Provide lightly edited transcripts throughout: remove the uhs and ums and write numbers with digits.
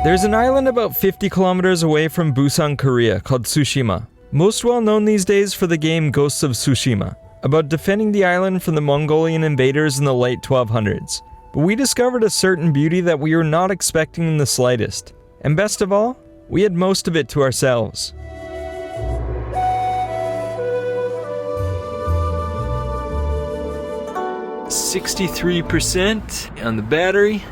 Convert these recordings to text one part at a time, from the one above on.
There's an island about 50 kilometers away from Busan, Korea called Tsushima, most well known these days for the game Ghosts of Tsushima, about defending the island from the Mongolian invaders in the late 1200s. But we discovered a certain beauty that we were not expecting in the slightest. And best of all, we had most of it to ourselves. (63% on the battery).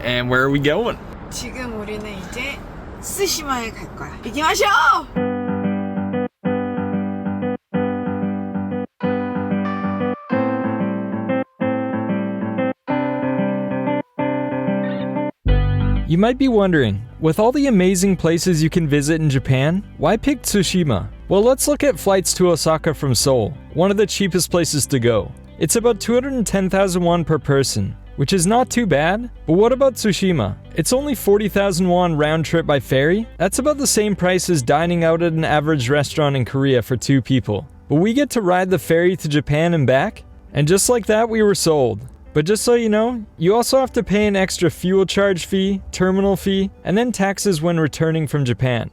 And where are we going? 지금 우리는 이제 스시마에 갈 거야. 이기 마셔! You might be wondering, with all the amazing places you can visit in Japan, why pick Tsushima? Well, let's look at flights to Osaka from Seoul, one of the cheapest places to go. It's about 210,000 won per person, which is not too bad. But what about Tsushima? It's only 40,000 won round trip by ferry. That's about the same price as dining out at an average restaurant in Korea for 2 people. But we get to ride the ferry to Japan and back, and just like that we were sold. But just so you know, you also have to pay an extra fuel charge fee, terminal fee, and then taxes when returning from Japan.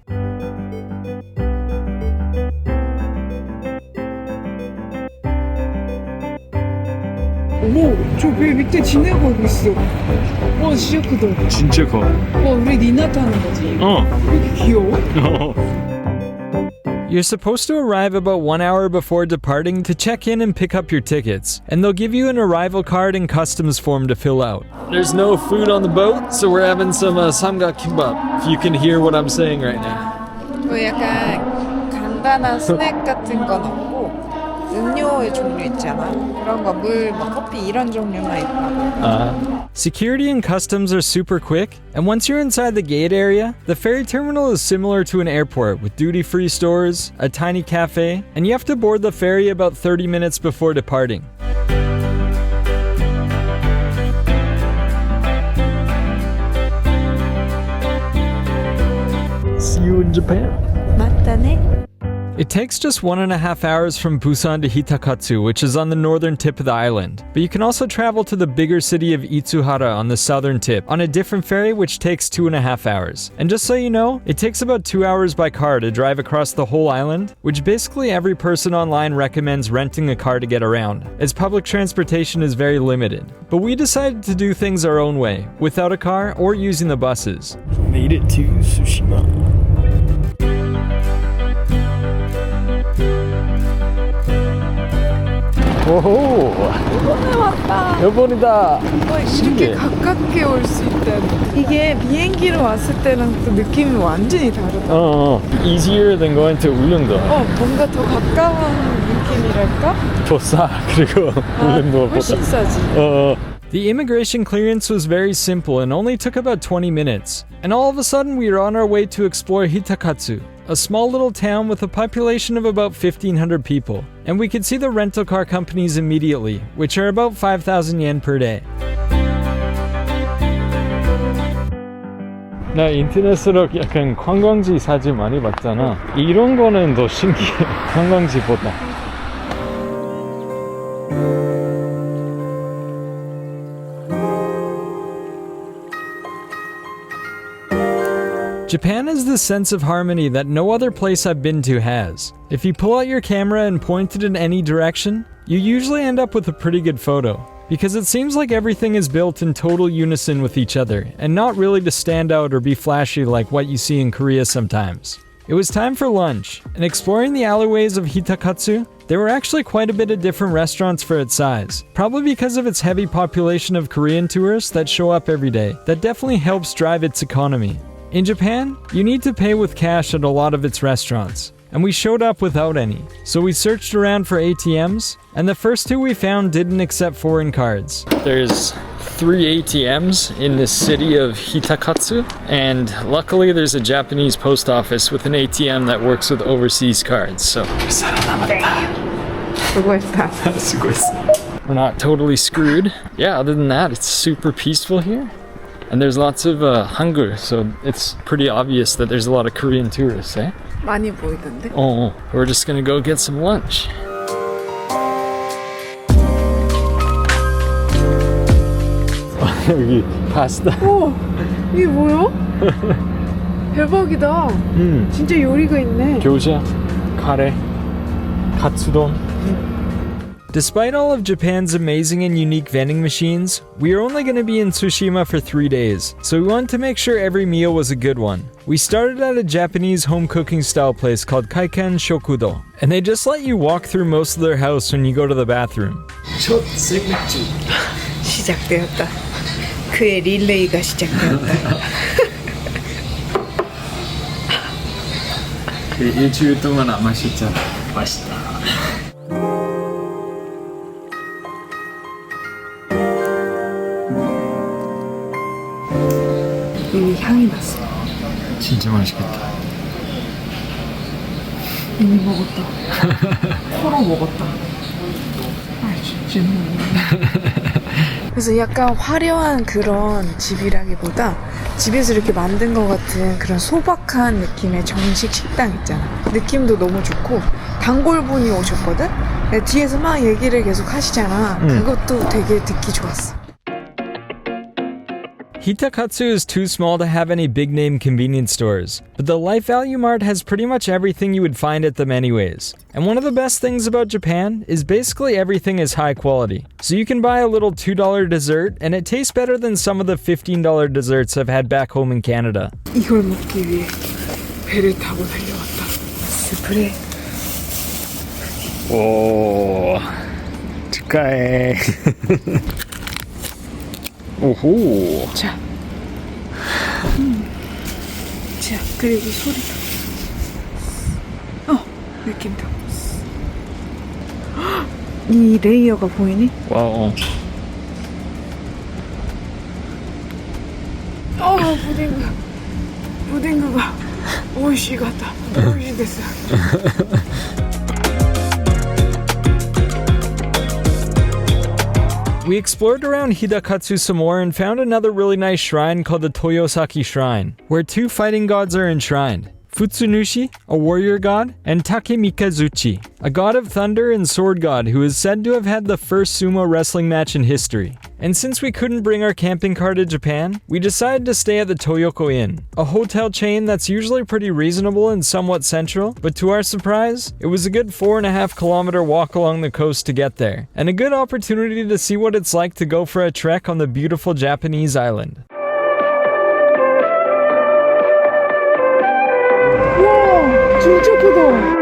어머, 저 배 밑에 지내고 있어. 와, 진짜 크다. 진짜 커. 와, 우리 니나 타는 거지? 왜 이렇게 귀여워? You're supposed to arrive about 1 hour before departing to check in and pick up your tickets, and they'll give you an arrival card and customs form to fill out. There's no food on the boat, so we're having some samgak kimbap, if you can hear what I'm saying right now. 그 약간 간단한 스낵 같은 건 없고 음료의 종류 있잖아. 그런 거 물, 뭐 커피 이런 종류만 있다고. Security and customs are super quick, and once you're inside the gate area, the ferry terminal is similar to an airport with duty-free stores, a tiny cafe, and you have to board the ferry about 30 minutes before departing. See you in Japan. 맞다네. It takes just 1.5 hours from Busan to Hitakatsu, which is on the northern tip of the island. But you can also travel to the bigger city of Itsuhara on the southern tip on a different ferry, which takes 2.5 hours. And just so you know, it takes about 2 hours by car to drive across the whole island, which basically every person online recommends renting a car to get around, as public transportation is very limited. But we decided to do things our own way, without a car or using the buses. Made it to Tsushima. 오호! 이번에 왔다. 여번이다. 이렇게 가깝게 올 수 있다니. 이게 비행기로 왔을 때랑 또 느낌이 완전히 다르다. Easier than going to 울릉도. 뭔가 더 가까운 느낌이랄까? 더 싸. 그리고 울릉도보다. 훨씬 싸지. The immigration clearance was very simple and only took about 20 minutes. And all of a sudden we were on our way to explore Hitakatsu, a small little town with a population of about 1,500 people. And we could see the rental car companies immediately, which are about 5,000 yen per day. 나 인터넷으로 약간 관광지 사진 많이 봤잖아. 이런 거는 더 신기해. 관광지보다. Japan has this sense of harmony that no other place I've been to has. If you pull out your camera and point it in any direction, you usually end up with a pretty good photo, because it seems like everything is built in total unison with each other, and not really to stand out or be flashy like what you see in Korea sometimes. It was time for lunch, and exploring the alleyways of Hitakatsu, there were actually quite a bit of different restaurants for its size, probably because of its heavy population of Korean tourists that show up every day. That definitely helps drive its economy. In Japan, you need to pay with cash at a lot of its restaurants, and we showed up without any. So we searched around for ATMs, and the first 2 we found didn't accept foreign cards. There's 3 ATMs in this city of Hitakatsu, and luckily there's a Japanese post office with an ATM that works with overseas cards, so we're not totally screwed. Yeah, other than that, it's super peaceful here. And there's lots of Hangul, so it's pretty obvious that there's a lot of Korean tourists, eh? 많이 보이던데? We're just gonna go get some lunch. 여기 파스타. 이게 뭐야? 대박이다. 진짜 요리가 있네. 교자, 카레, 카츠돈. Despite all of Japan's amazing and unique vending machines, we are only going to be in Tsushima for 3 days, so we wanted to make sure every meal was a good one. We started at a Japanese home cooking style place called Kaikan Shokudo, and they just let you walk through most of their house when you go to the bathroom. 첫 생맥주 시작되었다. 그의 릴레이가 시작되었다. 일주일 동안 안 마셨잖아. 맛있다. 이 향이 났어. 진짜 맛있겠다. 이미 먹었다. 코로 먹었다. 진짜. 그래서 약간 화려한 그런 집이라기보다 집에서 이렇게 만든 것 같은 그런 소박한 느낌의 정식 식당 있잖아. 느낌도 너무 좋고 단골분이 오셨거든? 뒤에서 막 얘기를 계속 하시잖아. 그것도 되게 듣기 좋았어. Hitakatsu is too small to have any big-name convenience stores, but the Life Value Mart has pretty much everything you would find at them anyways. And one of the best things about Japan is basically everything is high quality. So you can buy a little $2 dessert, and it tastes better than some of the $15 desserts I've had back home in Canada. 이걸 먹기 위해 배를 타고 달려왔다. 스프레. 오, 축하해. 오호. 자. 자, 그리고 소리도. 느낌도. 이 레이어가 보이니? 와우. 부딩그가 오이시 같다. 오이시 됐어. We explored around Hitakatsu some more and found another really nice shrine called the Toyosaki Shrine, where 2 fighting gods are enshrined. Futsunushi, a warrior god, and Takemikazuchi, a god of thunder and sword god who is said to have had the first sumo wrestling match in history. And since we couldn't bring our camping car to Japan, we decided to stay at the Toyoko Inn, a hotel chain that's usually pretty reasonable and somewhat central, but to our surprise, it was a good 4.5-kilometer walk along the coast to get there, and a good opportunity to see what it's like to go for a trek on the beautiful Japanese island. 와, 진짜 크다.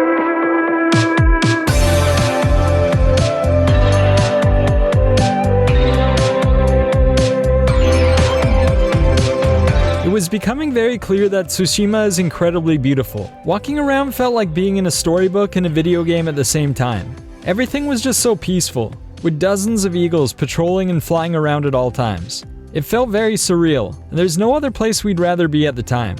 It was becoming very clear that Tsushima is incredibly beautiful. Walking around felt like being in a storybook and a video game at the same time. Everything was just so peaceful, with dozens of eagles patrolling and flying around at all times. It felt very surreal, and there's no other place we'd rather be at the time.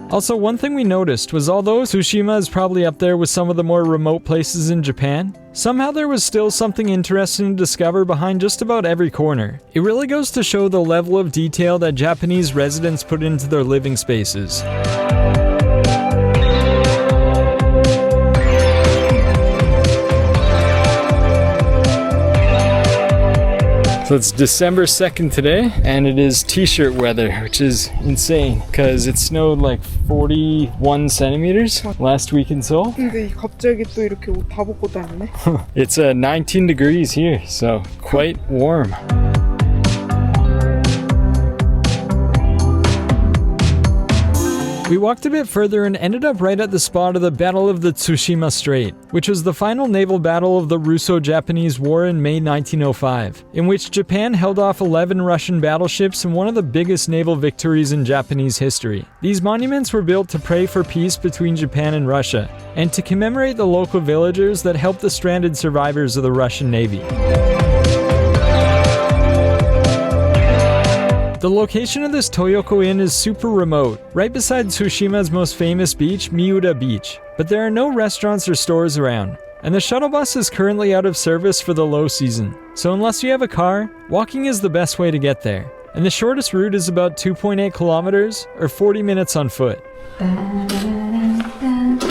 Also, one thing we noticed was although Tsushima is probably up there with some of the more remote places in Japan, somehow there was still something interesting to discover behind just about every corner. It really goes to show the level of detail that Japanese residents put into their living spaces. So it's December 2nd today, and it is t-shirt weather, which is insane, because it snowed like 41 centimeters last week in Seoul. 근데 갑자기 또 이렇게 옷 다 벗고 다니네. It's 19 degrees here, so quite warm. We walked a bit further and ended up right at the spot of the Battle of the Tsushima Strait, which was the final naval battle of the Russo-Japanese War in May 1905, in which Japan held off 11 Russian battleships in one of the biggest naval victories in Japanese history. These monuments were built to pray for peace between Japan and Russia, and to commemorate the local villagers that helped the stranded survivors of the Russian Navy. The location of this Toyoko Inn is super remote, right beside Tsushima's most famous beach, Miuda Beach, but there are no restaurants or stores around, and the shuttle bus is currently out of service for the low season, so unless you have a car, walking is the best way to get there, and the shortest route is about 2.8 kilometers, or 40 minutes on foot.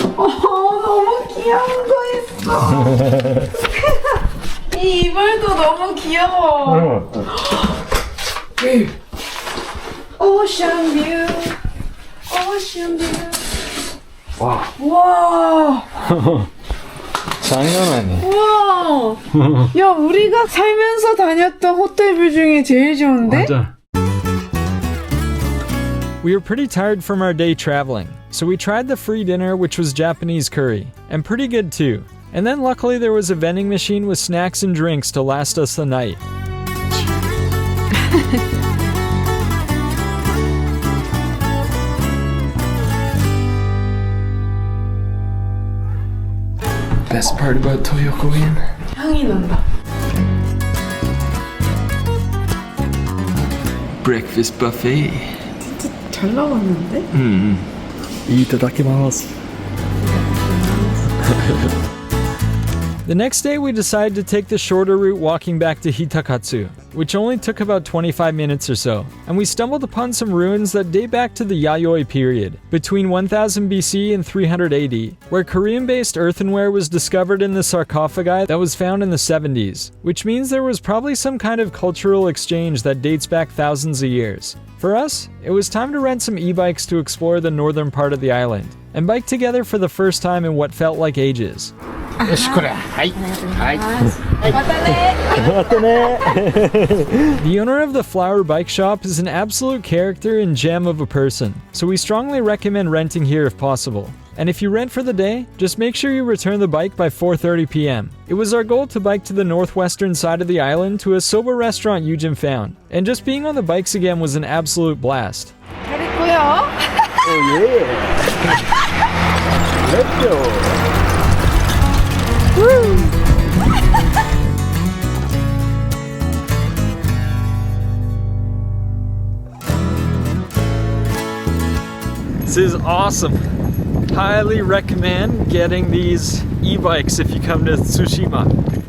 너무 귀여운 거 있어. 이 이불도 너무 귀여워. 오션 뷰. 오션 뷰. 와. 와. 장난 아니야. 와. 야, 우리가 살면서 다녔던 호텔 중에 제일 좋은데? 맞아. We were pretty tired from our day traveling, so we tried the free dinner, which was Japanese curry, and pretty good too. And then luckily there was a vending machine with snacks and drinks to last us the night. Best part about Toyoko Inn? 향이 난다. Breakfast buffet. 진짜 잘 나왔는데? 이따다키마스. The next day we decided to take the shorter route walking back to Hitakatsu, which only took about 25 minutes or so, and we stumbled upon some ruins that date back to the Yayoi period, between 1000 BC and 300 AD, where Korean-based earthenware was discovered in the sarcophagi that was found in the 70s, which means there was probably some kind of cultural exchange that dates back thousands of years. For us, it was time to rent some e-bikes to explore the northern part of the island, and bike together for the first time in what felt like ages. The owner of the flower bike shop is an absolute character and gem of a person, so we strongly recommend renting here if possible. And if you rent for the day, just make sure you return the bike by 4:30 p.m. It was our goal to bike to the northwestern side of the island to a soba restaurant Yujin found, and just being on the bikes again was an absolute blast. 잘했고요. Oh yeah! Let's go! This is awesome. Highly recommend getting these e-bikes if you come to Tsushima.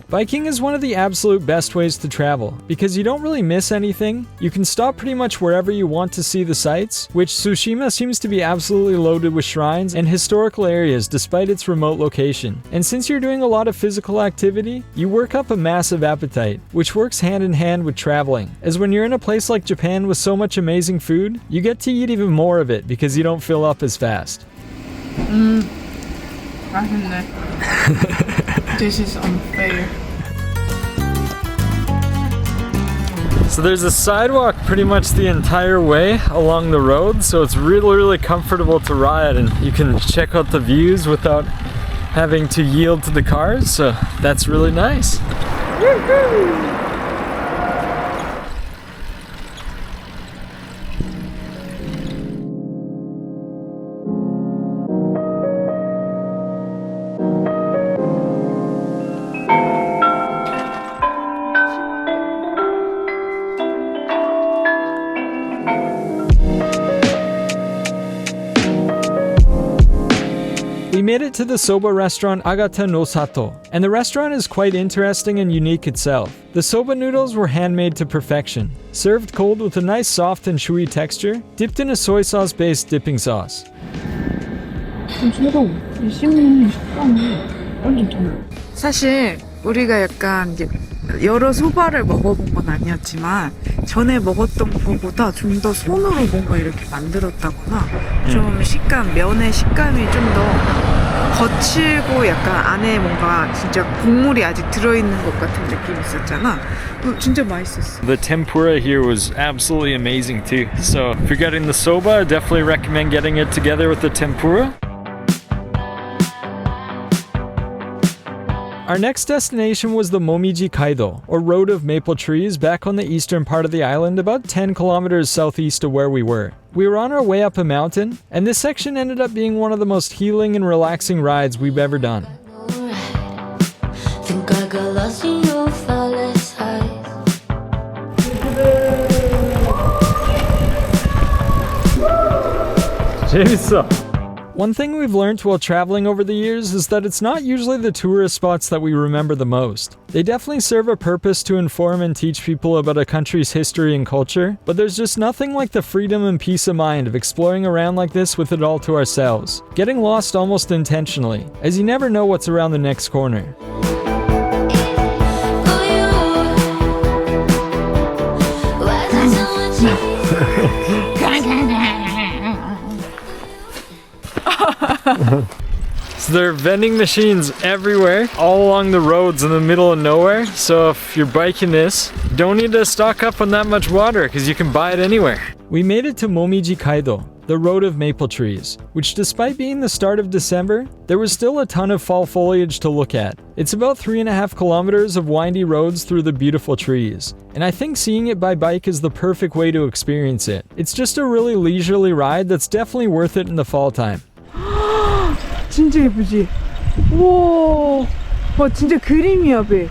Biking is one of the absolute best ways to travel because you don't really miss anything. You can stop pretty much wherever you want to see the sights, which Tsushima seems to be absolutely loaded with shrines and historical areas despite its remote location. And since you're doing a lot of physical activity, you work up a massive appetite, which works hand in hand with traveling. As when you're in a place like Japan with so much amazing food, you get to eat even more of it because you don't fill up as fast. 맛있네. This is unfair. So there's a sidewalk pretty much the entire way along the road, so it's really comfortable to ride, and you can check out the views without having to yield to the cars, so that's really nice. We made it to the soba restaurant Agata no Sato, and the restaurant is quite interesting and unique itself. The soba noodles were handmade to perfection, served cold with a nice soft and chewy texture, dipped in a soy sauce based dipping sauce. 사실 우리가 약간 이제 여러 소바를 먹어본 건 아니었지만 전에 먹었던 것보다 좀 더 손으로 뭔가 이렇게 만들었다거나 좀 식감, 면의 식감이 좀 더 거칠고 약간 안에 뭔가 진짜 국물이 아직 들어있는 것 같은 느낌이 있었잖아. 진짜 맛있었어. The tempura here was absolutely amazing too. So if you're getting the soba, I definitely recommend getting it together with the tempura. Our next destination was the Momiji Kaido, or Road of Maple Trees, back on the eastern part of the island, about 10 kilometers southeast of where we were. We were on our way up a mountain, and this section ended up being one of the most healing and relaxing rides we've ever done. Think I got lost in your flawless eyes. 재밌어. One thing we've learned while traveling over the years is that it's not usually the tourist spots that we remember the most. They definitely serve a purpose to inform and teach people about a country's history and culture, but there's just nothing like the freedom and peace of mind of exploring around like this with it all to ourselves, getting lost almost intentionally, as you never know what's around the next corner. So there are vending machines everywhere, all along the roads in the middle of nowhere. So if you're biking this, don't need to stock up on that much water because you can buy it anywhere. We made it to Momiji Kaido, the road of maple trees, which despite being the start of December, there was still a ton of fall foliage to look at. It's about 3.5 kilometers of windy roads through the beautiful trees, and I think seeing it by bike is the perfect way to experience it. It's just a really leisurely ride that's definitely worth it in the fall time. 진짜 예쁘지? 우와, 와 진짜 그림이야 배.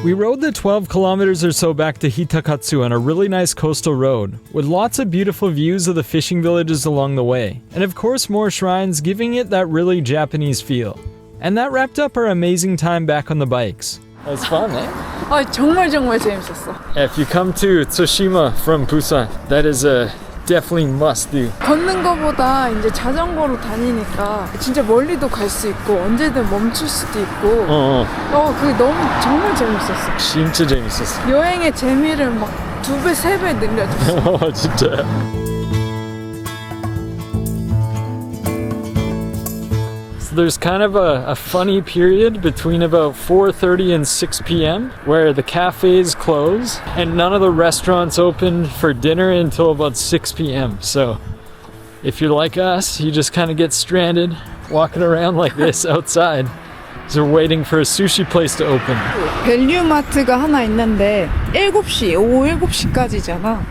We rode the 12 kilometers or so back to Hitakatsu on a really nice coastal road, with lots of beautiful views of the fishing villages along the way, and of course more shrines giving it that really Japanese feel. And that wrapped up our amazing time back on the bikes. It was fun, eh? 아 정말 재밌었어. If you come to Tsushima from Busan, that is a definitely must do. 걷는 거보다 이제 자전거로 다니니까 진짜 멀리도 갈 수 있고 언제든 멈출 수도 있고. 그게 너무 정말 재밌었어. 진짜 재밌었어. 여행의 재미를 막 2배, 3배 늘려줬어. 진짜. There's kind of a funny period between about 4:30 and 6 p.m. where the cafes close and none of the restaurants open for dinner until about 6 p.m. So if you're like us, you just kind of get stranded walking around like this outside. So we're waiting for a sushi place to open. 밸류마트가 하나 있는데 7시, 오후 7시까지잖아.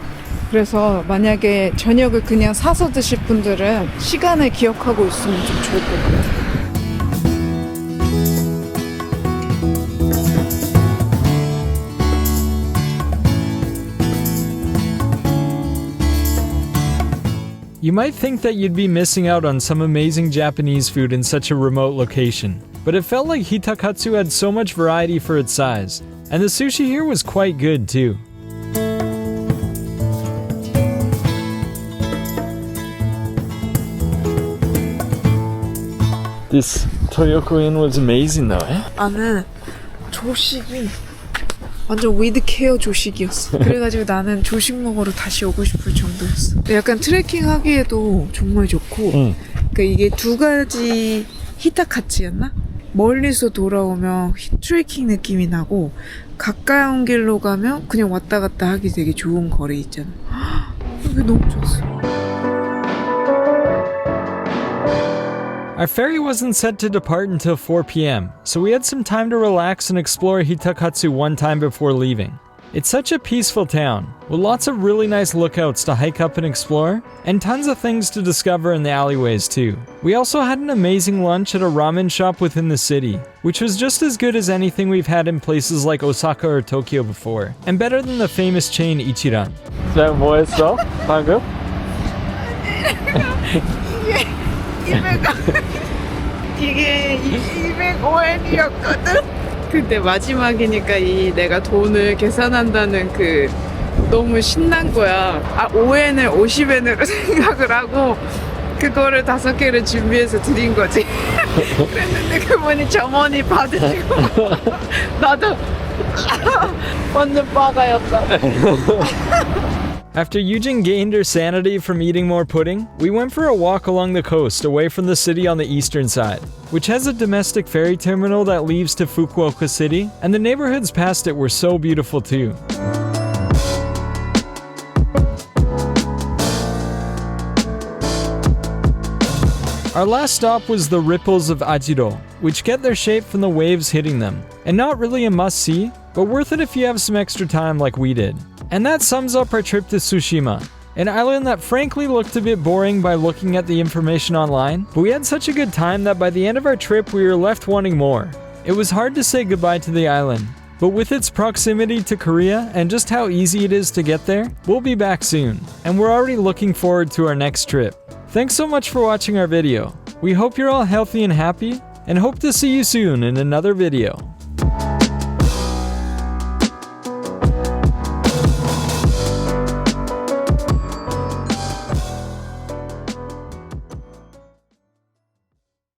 그래서 만약에 저녁을 그냥 사서 드실 분들은 시간을 기억하고 있으면 좀 좋을 것 같아. You might think that you'd be missing out on some amazing Japanese food in such a remote location, but it felt like Hitakatsu had so much variety for its size, and the sushi here was quite good too. This Toyoko Inn was amazing though, eh? 나는 조식이 완전 위드케어 조식이었어. 그래가지고 나는 조식 먹으러 다시 오고 싶을 정도였어. 약간 트레킹 하기에도 정말 좋고 그러니까 이게 2가지 히타카츠였나? 멀리서 돌아오면 트레킹 느낌이 나고 가까운 길로 가면 그냥 왔다 갔다 하기 되게 좋은 거리 있잖아. 이게 너무 좋았어. Our ferry wasn't set to depart until 4 p.m., so we had some time to relax and explore Hitakatsu one time before leaving. It's such a peaceful town, with lots of really nice lookouts to hike up and explore, and tons of things to discover in the alleyways too. We also had an amazing lunch at a ramen shop within the city, which was just as good as anything we've had in places like Osaka or Tokyo before, and better than the famous chain Ichiran. 자, 뭐 했어? 방금? 이게 205엔이었거든? 근데 마지막이니까 내가 돈을 계산한다는 너무 신난 거야. 5엔을 50엔으로 생각을 하고 그거를 5개를 준비해서 드린 거지. 그랬는데 그분이 점원이 받으시고 나도 완전 빠가였다. After Yujin gained her sanity from eating more pudding, we went for a walk along the coast away from the city on the eastern side, which has a domestic ferry terminal that leaves to Fukuoka City, and the neighborhoods past it were so beautiful too. Our last stop was the ripples of Ajiro, which get their shape from the waves hitting them, and not really a must-see, but worth it if you have some extra time like we did. And that sums up our trip to Tsushima, an island that frankly looked a bit boring by looking at the information online, but we had such a good time that by the end of our trip we were left wanting more. It was hard to say goodbye to the island, But with its proximity to Korea and just how easy it is to get there, we'll be back soon, and we're already looking forward to our next trip. Thanks so much for watching our video. We hope you're all healthy and happy, and hope to see you soon in another video.